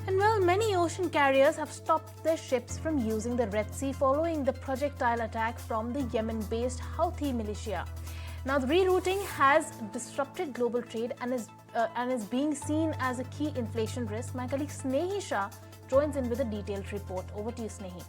And well, many ocean carriers have stopped their ships from using the Red Sea following the projectile attack from the Yemen-based Houthi militia. Now, the rerouting has disrupted global trade and is being seen as a key inflation risk. My colleague Snehi Shah joins in with a detailed report. Over to you, Snehi.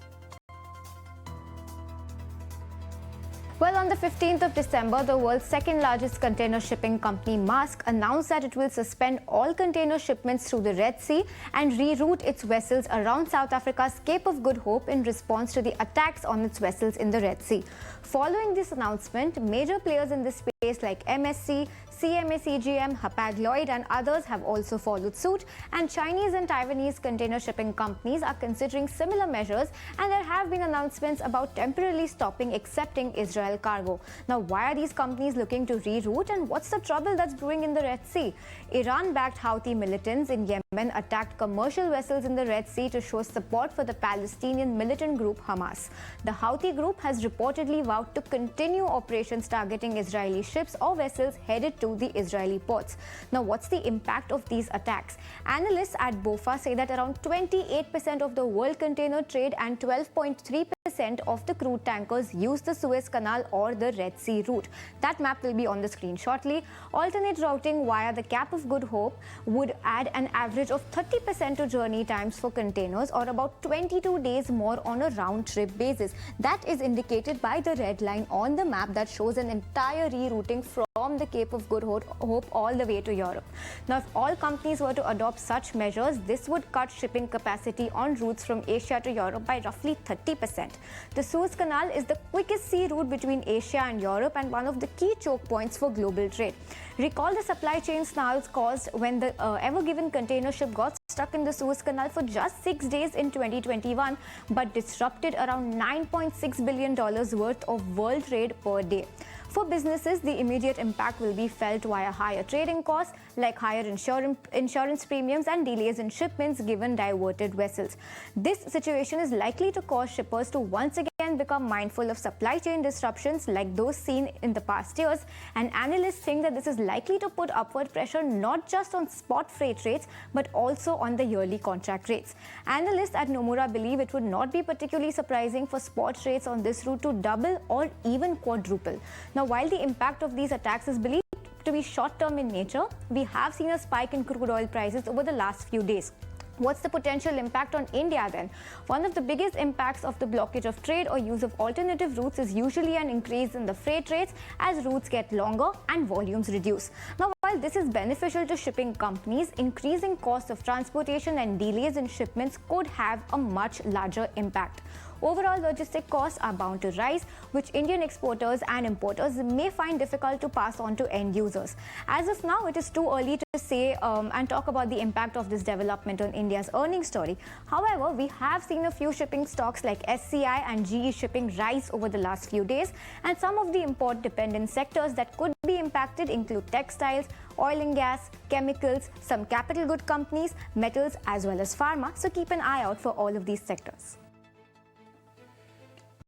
Well, on the 15th of December, the world's second largest container shipping company, Maersk, announced that it will suspend all container shipments through the Red Sea and reroute its vessels around South Africa's Cape of Good Hope in response to the attacks on its vessels in the Red Sea. Following this announcement, major players in this space like MSC, CMA CGM, Hapag-Lloyd and others have also followed suit, and Chinese and Taiwanese container shipping companies are considering similar measures, and there have been announcements about temporarily stopping accepting Israel cargo. Now, why are these companies looking to reroute, and what's the trouble that's brewing in the Red Sea? Iran-backed Houthi militants in Yemen attacked commercial vessels in the Red Sea to show support for the Palestinian militant group Hamas. The Houthi group has reportedly vowed to continue operations targeting Israeli ships or vessels headed to the Israeli ports. Now, what's the impact of these attacks? Analysts at BOFA say that around 28% of the world container trade and 12.3% of the crude tankers use the Suez Canal or the Red Sea route. That map will be on the screen shortly. Alternate routing via the Cape of Good Hope would add an average of 30% to journey times for containers, or about 22 days more on a round-trip basis. That is indicated by the red line on the map that shows an entire rerouting from the Cape of Good Hope all the way to Europe. Now, if all companies were to adopt such measures, this would cut shipping capacity on routes from Asia to Europe by roughly 30%. The Suez Canal is the quickest sea route between Asia and Europe and one of the key choke points for global trade. Recall the supply chain snarls caused when the Ever Given container ship got stuck in the Suez Canal for just 6 days in 2021, but disrupted around $9.6 billion worth of world trade per day. For businesses, the immediate impact will be felt via higher trading costs, like higher insurance premiums and delays in shipments given diverted vessels. This situation is likely to cause shippers to once again become mindful of supply chain disruptions like those seen in the past years, and analysts think that this is likely to put upward pressure not just on spot freight rates but also on the yearly contract rates. Analysts at Nomura believe it would not be particularly surprising for spot rates on this route to double or even quadruple. Now, while the impact of these attacks is believed to be short-term in nature, we have seen a spike in crude oil prices over the last few days. What's the potential impact on India then? One of the biggest impacts of the blockage of trade or use of alternative routes is usually an increase in the freight rates as routes get longer and volumes reduce. Now, while this is beneficial to shipping companies, increasing costs of transportation and delays in shipments could have a much larger impact. Overall, logistic costs are bound to rise, which Indian exporters and importers may find difficult to pass on to end users. As of now, it is too early to say and talk about the impact of this development on India's earnings story. However, we have seen a few shipping stocks like SCI and GE Shipping rise over the last few days, and some of the import-dependent sectors that could be impacted include textiles, oil and gas, chemicals, some capital good companies, metals as well as pharma. So keep an eye out for all of these sectors.